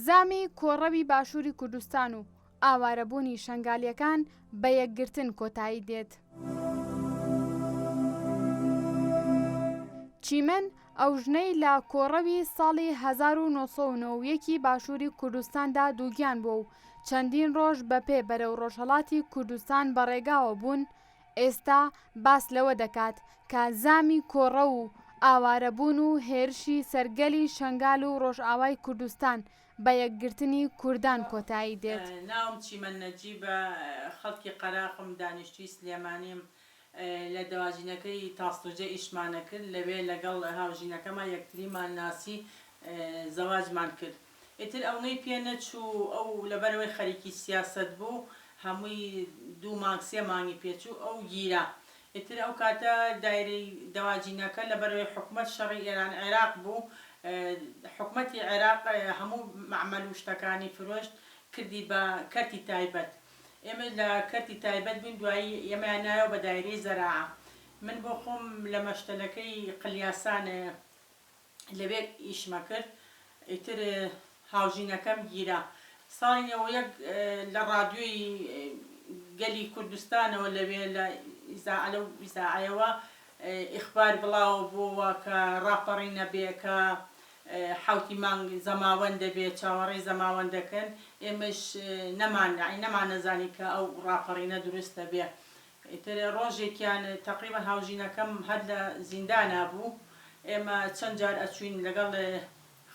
زامی کۆڕەوی باشووری کوردستان و ئاوارەبوونی شەنگالیەکان بە یەکگرتن کۆتایی دێت. چیمەن ئەو ژنەی لە کۆڕەوی ساڵی 1990 باشووری کوردستاندا دووگیان بوو و چەندین ڕۆژ بەپێ بەرەو ڕۆژهەڵاتی کوردستان بەڕێگاوە بوون، ئێستا باس لەوە دەکات کە زامی کۆڕە و ئاوارەبوون و هێرشی سەرگەلی شەنگال و ڕۆژئاوای کوردستان بە یەکگرتنی کوردان کۆتایی دێت. ناوم چیمەن نەجیبە، خەڵکی قەراقم، دانیشتووی سلێمانیم. لە دەواژینەکەی تاستوجە ئیشمانە کرد، لەوێ لەگەڵ هاوژینەکەمە یەکتریمان ناسی، زەواجمان کرد. ئیتر ئەوەی پێ نەچوو، ئەو لەبەرەوەی خەریکی سیاست بوو، هەمووی 2 مانگ 3 مانگی پێچوو ئەو گیرە. ئیتر ئەو کاتە دایرەی دەواجینەکە لەبەرەوەی حکومەت شەڕی ئێران عێراق بوو، حکومەتی عێراق هەموو مەعمەل و شتەکانی فرۆشت، کردی بە کەرتی تایبەت. ئێمە لە کەرتی تایبەت بووین، دوایی ئێمەیان نایەوە بە دایرەی زەراعە. من بۆ خۆم لە مەشتەلەکەی قلیاسان لەوێ ئیشمە کرد. ئیتر هاوژینەکەم گیرە. ساڵی 91 لە ڕادیۆی گەلی کوردستانەوە لەوێ لە ئیزاعەیەوە ئیخبار بڵاو بووە کە ڕاپەڕینە بێ، کە حوتی مانگ زەماوەند دەبێت، چاوەڕێی زەماوەند دەکەن. ئێمەش نەمانەزانی کە ئەو ڕاپەڕینە دروستە بێ. ئیتر ڕۆژێکیان تەقریبەن هاوژینەکەم هەر لە زیندانا بوو. ئێمە چەند جار ئەچوین لەگەڵ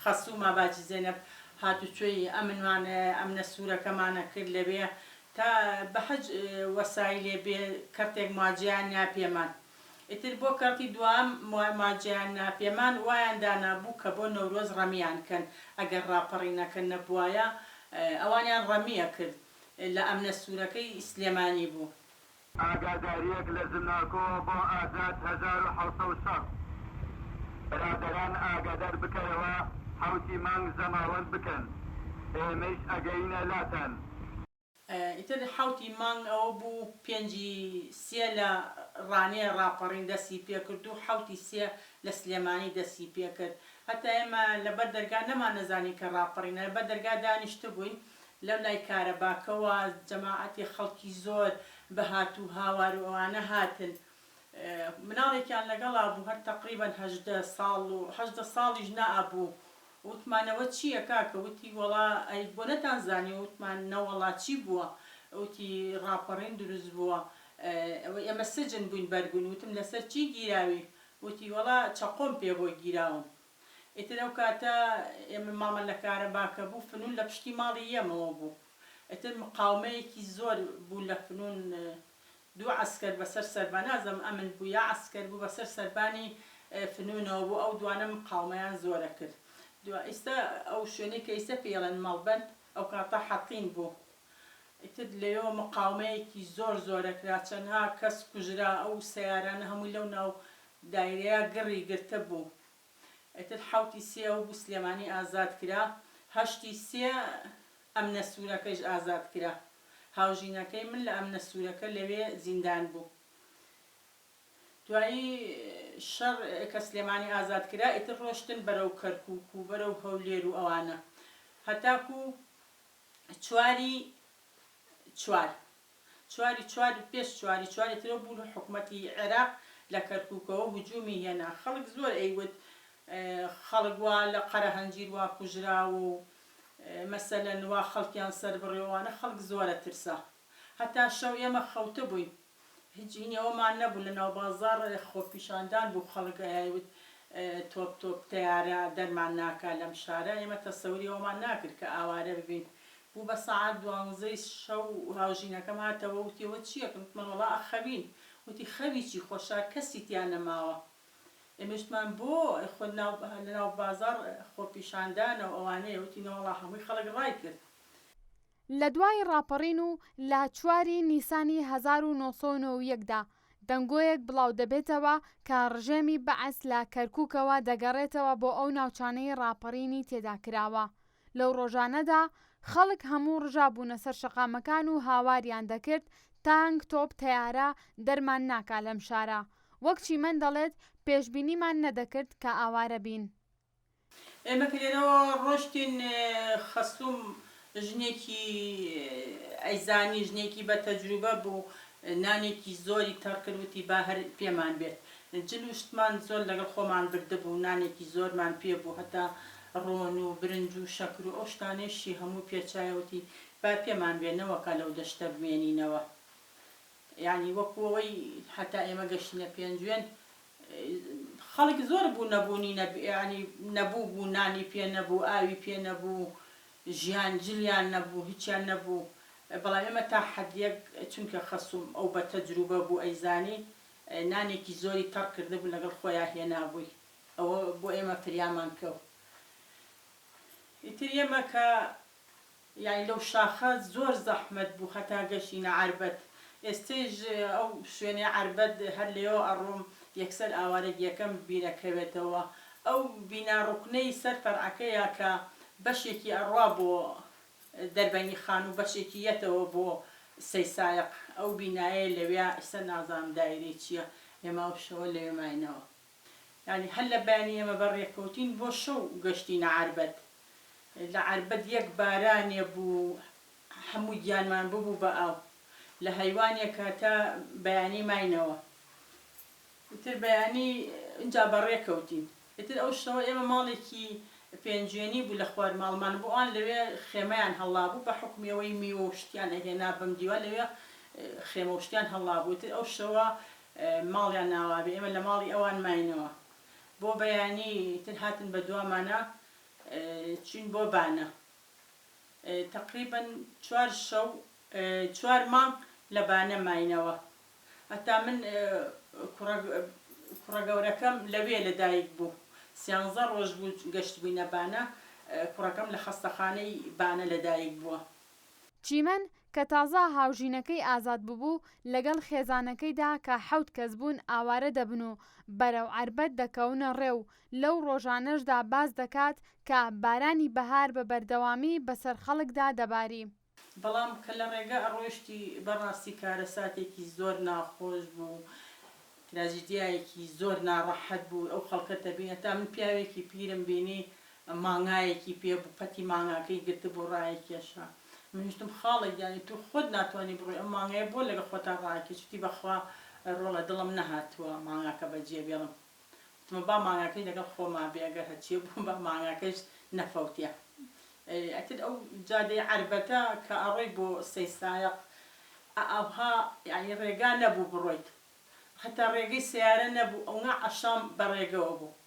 خەسوومە باجی زێنەب هاتوچۆی ئەمنە سوورەکەمانە کرد لەوێ تا بە حەج وەسایلێ بێ کەرتێک ماجیان ناپێمان. ئیتر بۆ کەرتی دوام ماجیان ناپێمان وایان دانابوو کە بۆ نەورۆز ڕەمیان کەن. ئەگەر ڕاپەڕینەکە نەبوایە ئەوانیان ڕەمیە کرد. لە ئەمنە سوورەکەی سلێمانی بوو. ئاگاداریەک لە زمناکۆ بۆ ئازاد 1960 بەرادەران ئاگادار بکەرەوە، حوتی مانگ زەماوەند بکەن، ئێمەش ئەگەینە لاتان. ئیتر حوتی مانگ ئەوە بوو 5/3 لە ڕانێ ڕاپەڕین دەستی پێ کرد و 7/3 لە سلێمانی دەستی پێ کرد. هەتا ئێمە لەبەر دەرگا نەمان نەزانی کە ڕاپەڕینە، لەبەر دەرگا دانیشتە بووین لەو لای کارەباکەوە. جەماعەتی خەڵکی زۆر بە هاتوو هاوار و ئەوانە هاتن. مناڵێکیان لەگەڵا بوو، هەر تەقریبەن 18 ساڵ و 18 ساڵیش نەئەبوو. وتمانەوە چییە کاکە؟ وتی وەڵا ئەی بۆ نەتانزانی. وتمان نەوەڵا چی بووە؟ وتی ڕاپەڕین دروست بووە، ئێمە سجن بووین بەربوون. وتم لەسەر چی گیراوی؟ وتی وەڵا چەقۆم پێ بۆ گیراوم. ئیتر ئەو کاتە ئێمە ماڵە لە کارەباکە بوو، فنون لە پشتی ماڵی ئێمەوە بوو. ئیتر مقاومەیەکی زۆر بوو لە فنون. 2 عەسکەر بەسەر سەربان، نازەم ئەمن بوو یا عەسکەر بوو، بەسەر سەربانی فنونەوە بوو. ئەو دوانە مقاومەیان زۆرە کرد. ئێستا ئەو شوێنەی کە ئێستا پێڵێن مەڵبەند، ئەو کاتە حەقین بوو. ئیتر لەوێەوە مقاومەیەکی زۆر زۆرەکرا، چەندها کەس کوژرا. ئەو سەیارانە هەمووی لەو ناو دایرەیە گڕی گرتە بوو. ئیتر 7/3 ئەو بوو سلێمانی ئازاد کرا. 8/3 ئەمنە سوورەکەیش ئازاد کرا. هاوژینەکەی من لە ئەمنە سوورەکە لەوێ زیندان بوو. دوایی شەڕ کە سلێمانی ئازاد کرا، ئیتر ڕۆشتن بەرەو کەرکووک و بەرەو هەولێر و ئەوانە، هەتاکو 4 پێش 4 ترە بوو حکومەتی عێراق لە کەرکووکەوە هجوومی هێنا. خەڵک زۆر ئەیوت، خەڵک وا لە قەرە هەنجیر وا کوژرا و مەسەلەن وا خەڵکیان سەر بڕێوانە، خەڵک زۆرە ترسا. هەتا شەو ئێمە خەوتە بووین، هیچ هینەوەمان نەبوو. لە ناو بازاڕ خۆپیشاندان بوو، خەڵک ئەیوت تۆپ تەیارە دەرمان ناکا لەم شارە. ئێمە تەسەوری ئەومان ناکرد کە ئاوارە ببین. بوو بە سەعات 12 شەو هاوژینەکەم هاتەوە، وتیەوە چییە؟ وتمان وەڵا ئەخەوین. وتی خەوی چی؟ خۆشار کەسی تیان نەماوە. ئێمەشمان بۆ لە ناو بازاڕ خۆپیشاندانە و ئەوانەیە. وتی نەوەڵا هەمووی خەڵک ڕای کرد. لە دوای ڕاپەڕین و لە 4 نیسانی 1991دا دەنگۆیەک بڵاو دەبێتەوە کە ڕژێمی بەعەس لە کەرکووکەوە دەگەڕێتەوە بۆ ئەو ناوچانەی ڕاپەڕینی تێدا کراوە. لەو ڕۆژانەدا خەڵک هەموو ڕژابوونە سەر شەقامەکان و هاواریان دەکرد تانک، تۆپ، تەیارە دەرمان ناکا لەم شارە. وەک چیمەن دەڵێت پێشبینیمان نەدەکرد کە ئاوارە بین. ئێمە کە لێرەوە ڕۆشتین خەسووم ژنێکی ئەیزانی ژنێکی بە تەجروبە بوو نانێکی زۆری تەڕکردوتی با هەر پێمان بێت جل و شتمان زۆر لەگەڵ خۆمان بردەبوو نانێکی زۆرمان پێ بوو هەتا ڕۆن و برنج و شەکر و ئەو شتانێشی هەموو پێچایەوەتی با پێمان بێنەوەکە لەو دەشتە بمێنینەوە یعنی وەکوەوەی هەتا ئێمە گەشتینە پێنجوێن خەڵک زۆر بوو نەبوونی ینی نەبوو بوو نانی پێ نەبوو ئاوی پێ نەبوو ژیان جلیان نەبوو هیچیان نەبوو بەڵام ئێمە تا حەدیەک چونکە خەسووم ئەو بە تەجروبە بوو ئەیزانی نانێکی زۆری تەڕ کردبوو لەگەڵ خۆیان هێنابووی ئەوە بۆ ئێمە فریامان کەوت ئیتر ئێمە کە یعنی لەو شاخە زۆر زەحمەت بوو هەتا گەشتینە عەربەت ئێستێژ ئەو شوێنەی عەربەت هەر لێەوە ئەڕۆم یەکسەر ئاوارە یەکەم بیرەکەوێتەوە ئەو بینا ڕوکنەی سەر فەرعەکەیە کە بەشێکی ئەڕوا بۆ دەربەنی خان و بەشێکی یەتەوە بۆ سەیسایق ئەو بینایە لەوێ ئێستا نازانم دایرەی چییە ئێمە ئەو شەوە لەوێ ماینەوە یعنی هەر لە بەیانی ئێمە بەڕێکەوتین بۆ شەو گەشتینە عەربەت لە عەربەت یەک بارانێ بوو هەموو گیانمان ببوو بە ئاو لە هەیوانێکە تا بەیانی ماینەوە ئیتر بەیانی اینجا بەڕێکەوتین ئیتر ئەو شەوە ئێمە ماڵێکی پێنجێنی بوو لە خوار ماڵمان بوو ئەوان لەوێ خێمەیان هەڵا بوو بە حکمیەوەی میوە و شتیان ئەهێنا بەم دیوە لەوێ خێمە و شتیان هەڵا بوو ئیتر ئەو شەوە ماڵیان ناوابێ ئێمە لە ماڵی ئەوان ماینەوە بۆ بەیانی ئیتر هاتن بە دوامانە چین بۆ بانە تقریبا 4 شەو 4 مانگ لە بانە ماینەوە هەتا من کوڕە گەورەکەم لەوێ لەدایک بوو 13 ڕۆژ بوو گەشت بووینە بانە کوڕەکەم لە خەستەخانەی بانە لەدایک بووە چیمەن کە تازە هاوژینەکەی ئازاد ببوو لەگەڵ خێزانەکەیدا کە 7 کەس بوون ئاوارە دەبن و بەرەو عەربەت دەکەونە ڕێو لەو ڕۆژانەشدا باز دەکات کە بارانی بەهار بە بەردەوامی بەسەر خەڵکدا دەباری بەڵام کە لە ڕێگە ئەڕۆشتی بەڕاستی کارە ساتێکی زۆر ناخۆش بوو تراژیدیایەکی زۆر ناڕەحەت بوو ئەو خەڵکە دەبینە تا من پیاوێکی پیرم بینی مانگایەکی پێ بوو پەتی مانگاکەی گرت بۆ ڕایەکێشە من وشتم خاڵێک یانی تو خۆت ناتوانانی بڕۆی ئەم مانگایە بۆ لەگە خۆتان ڕایەکێشتی بەخوا ڕۆڵە دڵم نەهاتووە مانگاکە بەجێ بێڵم تمە با مانگاکەی لەگەڵ خۆما بێ ئەگەر هەچیە بوو بە مانگاکەش نەفەوتیە ئەتر ئەو جادەی عەربەتە کە ئەڕۆی بۆ سەیسایق ئەوها یعنی ڕێگا نەبوو بڕۆیت هەتا ڕێگەی سیارە نەبوو ئەونا عەشام بەڕێگەوە بوو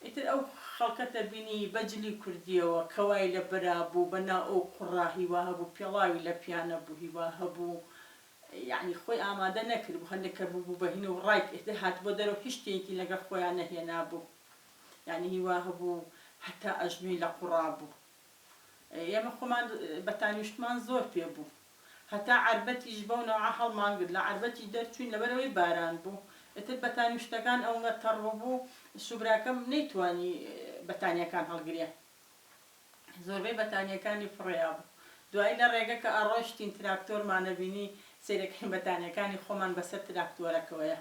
ئیتر ئەو خەڵکەتە بینی بەجلی کوردیەوە کەوای لە بەرا بوو بەناو ئەو قوڕا هیوا هەبوو پێڵاوی لە پیانە بوو هیوا هەبوو یعنی خۆی ئامادە نەکرد بوو هەندێکە بوو بەهین و ڕایک ئێتر هات بۆ دەرەوە هیچ شتێکی لەگەڵ خۆیان نەهێنا بوو یعنی هیوا هەبوو هەتا ئەژنوی لە قوڕا بوو ئێمە خۆمان بەتانیشتمان زۆر پێ بوو هەتا عەربەتیش بەو نەوعە هەڵمان گرت لە عەربەتی دەرچوین لەبەرەوەی باران بوو ئێتر بەتانیشتەکان ئەوەنگە تەڕ بوو شوبراکەم نەیتوانی بەتانیەکان هەڵگرێ زۆربەی بەتانیەکانی فڕێیا بوو دوایی لە ڕێگە کە ئەڕۆشتین تراکتۆرمانە بینی سیرەکەی بەتانیەکانی خۆمان بەسەر تراکتۆرەکەوەیە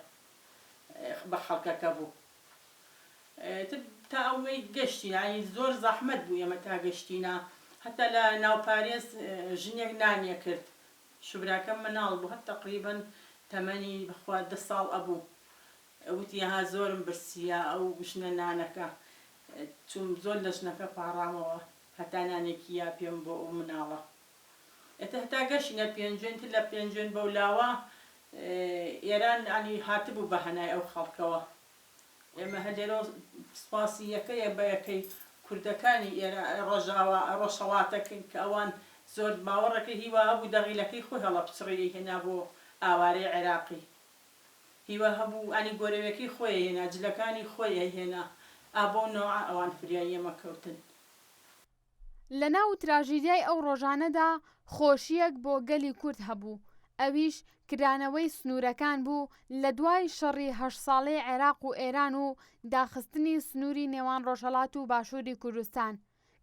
بە خەڵکەکە بوو تا ئەوەی گەشتین یعنی زۆر زەحمەت بوو ئێمە تا گەشتینە هەتا لە ناوپارێز ژنێک نانیە کرد شوبراکەم مناڵ بوو هەر تەقریبا تەمەنی بەخوا 10 ساڵ ئەبوو وتی ها زۆرم برسیە ئەو ژنە نانەکە چون زۆر لە ژنەکە پاڕامەوە هەتا نانێکی یا پێم بۆ ئەو مناڵە هەتا گەشتینە پێنجوێن تر لە پێنجوێن بەولاوە ئێران ینی هاتبوو بە هەنای ئەو خەڵکەوە ئێمە هەلێرە سپاسی یەکەیە بە یەکەی کوردەکانی ئێرە ڕۆژاوە ڕۆژهەڵاتەکەن کە ئەوان زۆر باوەڕەکەی هیوا هەبوو دەغیلەکەی خۆی هەڵە پچڕی هێنا بۆ ئاوارەی عێراقی هیوا هەبوو ئەنی گۆرەوەکەی خۆی هێنا جلەکانی خۆی هێنا ئابۆ نەوە ئەوان فریای ئێمە کەوتن لە ناو تراژیدیای ئەو ڕۆژانەدا خۆشیەک بۆ گەلی کورد هەبوو ئەویش کرانەوەی سنوورەکان بوو لە دوای شەڕی 8 ساڵەی عێراق و ئێران و داخستنی سنووری نێوان ڕۆژهەڵات و باشووری کوردستان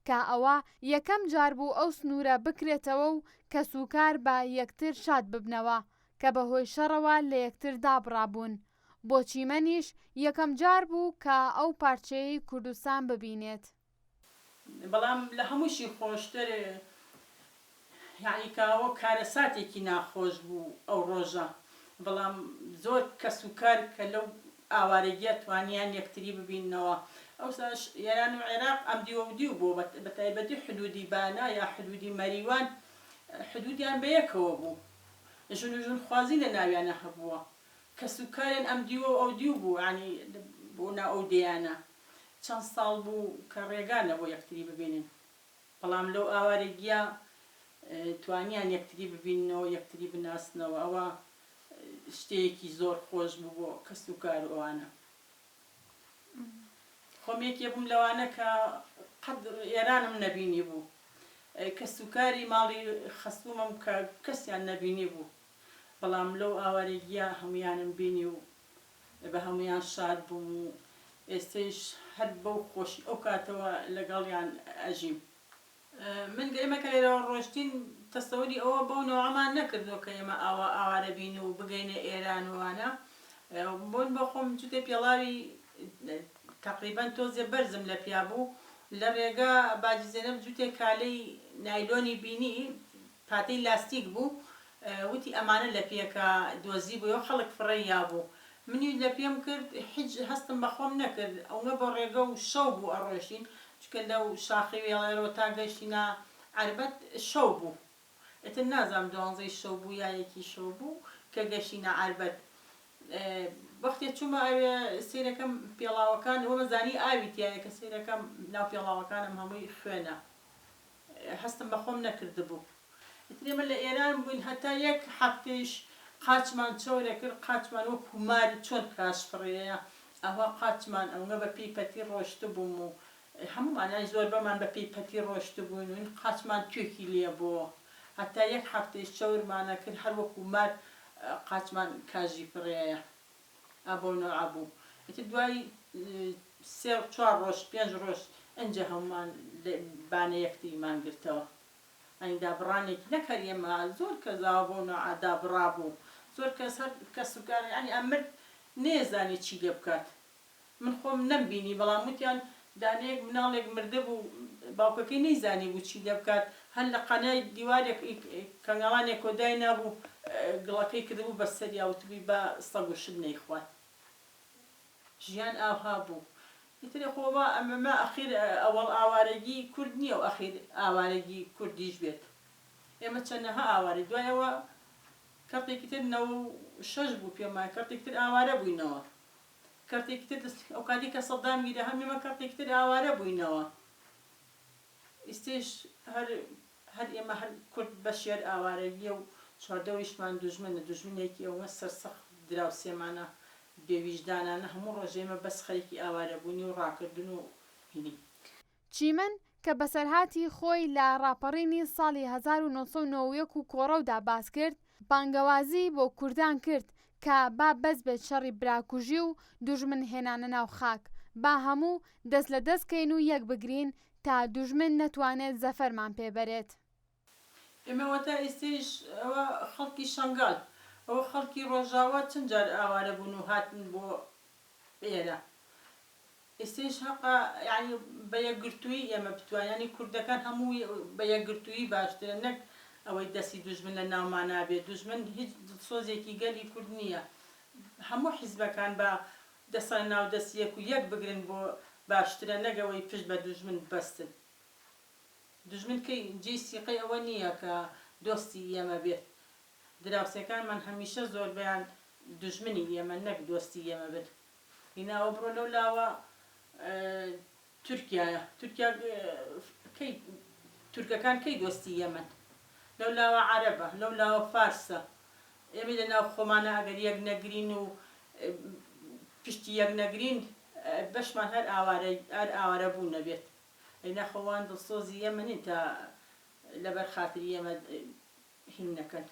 کە ئەوە یەکەم جار بوو ئەو سنوورە بکرێتەوە و کە سوکار بە یەکتر شاد ببنەوە کە بەهۆی شەڕەوە لە یەکتر دابڕابوون بۆ چیمەنیش یەکەم جار بوو کە ئەو پارچەی کوردستان ببینێت. بەڵام لە هەمووشی خۆشتر یعنی کەەوە کارە ساتێکی ناخۆش بوو ئەو ڕۆژە، بەڵام زۆر کەس و کار کە لەو ئاوارەگیە توانیان یەکتری ببینەوە. ئەوساش ئێران و عێراق ئەم دیوە بوو بە تایبەتی حدودی بانا یا حدودی مەریوان حدودیان بە یەکەوە بوو، ژن و ژن خوازی لە ناویانە هەبووە، کەس و کارێن ئەم دیوە ئەو دیو بوو ینی بۆ نا ئەو دیانە چەند ساڵ بوو کە ڕێگانە بۆ یەکتری ببینن، بەڵام لەو ئاوارەگیە توانیان یەکتری ببینەوە یەکتری بناسنەوە، ئەوە شتەیەکی زۆر خۆش بوو بۆ کەس و کار ئەوانە. خۆم یەکێ بووم لەوانە کە قەت ئێرانم نەبینی بوو، کەس و کاری ماڵی خەسوومم کە کەسیان نەبینی بوو، بەڵام لەو ئاوارەگیە هەمویانم بینی و بە هەمویان شاد بووم و ئێستش هەر بەو خۆشی ئەو کاتەوە لەگەڵیان ئەژیم. من ئێمە کە لێرەوە ڕۆشتین تەسەوری ئەوە بەو نەوەمان نەکردو کە ئێمە ئاوارە بین و بگەینە ئێران وانە، بۆن بە خۆم جوتێ پێڵاوی تقریبان تۆزێ بەرزم لە پیا بوو، لە ڕێگا باجی زێنەب جوتێ کالەی نایلۆنی بینی پاتەی لاستیک بوو، وتی ئەمانە لە پێکە دۆزی بوو و خەڵک فڕەیا بوو، منی لە پێم کرد هیچ هەستم بە خۆم نەکرد، ئەومە بۆ ڕێگە و شەو بوو ئەڕۆشتین چکە لەو شاخی وێڵێرەوە تا گەشتینە عەربەت شەو بوو، ئێتر نازانم 12 شەو بوو یا یەکی شەو بوو کە گەشتینە عەربەت. وەختێ چوومە ئەوێ سیرەکەم پێڵاوەکان وەمە زانی ئاوی تایە کە سیرەکەم ناو پێڵاوەکانم هەمووی خوێنە، هەستم بە خۆم نەکرد بوو. ئێتر ئێمە لە ئێران بووین هەتا یەک هەفتەیش قاچمان چۆرە کرد، قاچمان وەکو مار چۆن کاشفڕەیە ئەوە قاچمان ئەوە بە پێی پەتی ڕۆشت بووم و هەمومانای زۆر بەمان بە پێی پەتی ڕۆشت بوون و قاچمان توێکی لێ بووە، هەتا یەک هەفتەیش چەورمانە کرد هەر وەکو مار قاچمان کاژی پڕەیە ئەبۆ نەوە بوو. ئێتر دوای 3-4 ڕۆژ 5 ڕۆژ ئەنجە هەمومان بانە یەکتریمان گرتەوە، ئەنی دابڕانێکی نەکەر ئێمە زۆر کەس بۆ نەعادا بڕابوو، زۆر کەس هەر کەس و کار ینی ئەمرد نێزانی چی لێ بکات، من خۆم نەمبینی بەڵام وتیان دانەیەک مناڵێک مردە بوو باوکەکەی نەیزانی بوو چی لێ بکات، هەر لە قەنای دیوارێک کەنگەڵانێک کۆدای نابوو گڵەکەی کردبوو بە سەریا وتبی بە سەگ و شت نەیخوات، ژیان ئاوها بوو. ئیتر خۆوە ئەمەمە ئەخیر ئەوەڵ ئاوارەگی کورد نییە و ئەخیر ئاوارەگی کوردیش بێت، ئێمە چەندەها ئاوارە دوایەوە کەرتێکی تر 96 بوو پێمان کەرتێک تر ئاوارە بووینەوە، کەرتێکی تر ئەو کاتی کە سەدام گیرە هەمێمە کەرتێکی تر ئاوارە بووینەوە، ئیستێش هەر ئێمە هەر کورد بەشێر ئاوارەگیە و چواردەوەیشمان دوژمنە دوژمنێکی ئەوە سەرسەخت دراوسێمانە بێویژدانانە هەموو ڕۆژێمە بەس خەریکی ئاوارە بوونی و ڕاکردن و هینی. چیمەن کە بەسەرهاتی خۆی لە ڕاپەڕینی ساڵی 1990 و کۆڕەودا باس کرد، بانگەوازی بۆ کوردان کرد کە با بەس بێت شەڕی براکوژی و دوژمن هێنانە ناو خاک، با هەموو دەست لە دەستکەین و یەک بگرین تا دوژمن نەتوانێت زەفەرمان پێبەرێت. ئێمەوە تا ئێستش ئەوە خەڵکی شەنگال ئەوە خەڵکی ڕۆژاوا چەند جار ئاوارە بوون و هاتن بۆ ئێرە، ئێستش حەقا یعنی بە یەکگرتووی ئێمە بتوانانی کوردەکان هەموو بە یەکگرتووی باشترە نەک ئەوەی دەستی دوژمن لە ناومان نابێت، دوژمن هیچ سۆزێکی گەلی کورد نییە، هەموو حیزبەکان بە دەسە ناو دەستیەک و یەک بگرن بۆ باشترە نەگەوەی پشت بە دوژمن بەستن. دوژمن کەی جێی سیقەی ئەوە نییە کە دۆستی ئێمە بێت، دراوسەکانمان هەمیشە زۆر بەیان دوژمنی ئێمە نەک دۆستی ئێمە بێت. هیناوە بڕۆ لەو لاوە تورکیایە، تورکیا تورکەکان کەی دۆستی ئێمەن، لەو لاوە عەرەبە، لەو لاوە فارسە، ئێمە لە ناو خۆمانە ئەگەر یەک نەگرین و پشتی یەک نەگرین بەشمان هەر ئاوارە بوو نەبێت، ئەینا خۆوان دڵسۆزی ئێمە نین تا لەبەر خاتری ئێمە هین نەکەن،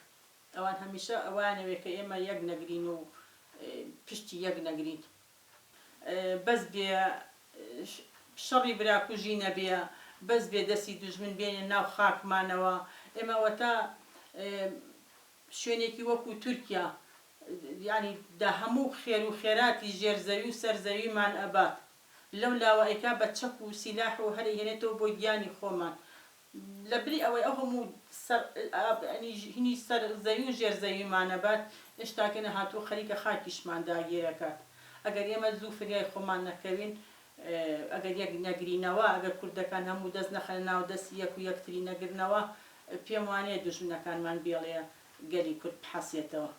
ئەوان هەمیشە ئەوانەوێت کە ئێمە یەک نەگرین و پشتی یەک نەگرین، بەس بێ شەڕی براکوژی نەبێ، بەس بێ دەستی دوژمن بێنێ ناو خاکمانەوە، ئێمەوە تا شوێنێکی وەکو تورکیا ینی دا هەموو خێر و خێراتی ژێرزەوی و سەرزەویمان ئەبات لەو لاوە ئەیکا بە چەک و سیلاح و هەرە هێنێتەوە بۆ گیانی خۆمان لە بری ئەوەی ئەو هەموو هینی سەرزەوی و ژێرزەویمانەبات ئێشتاکە نەهاتوو خەریکە خاکیشمان داگیرەکات ئەگەر ئێمە زوو فریای خۆمان نەکەوین ئەگەر یەک نەگرینەوە ئەگەر کوردەکان هەموو دەست نەخەن ناو دەستی یەک و یەکتری نەگرنەوە پێم وانەیە دوژمنەکانمان بێڵێ گەلی کورد بحەسێتەوە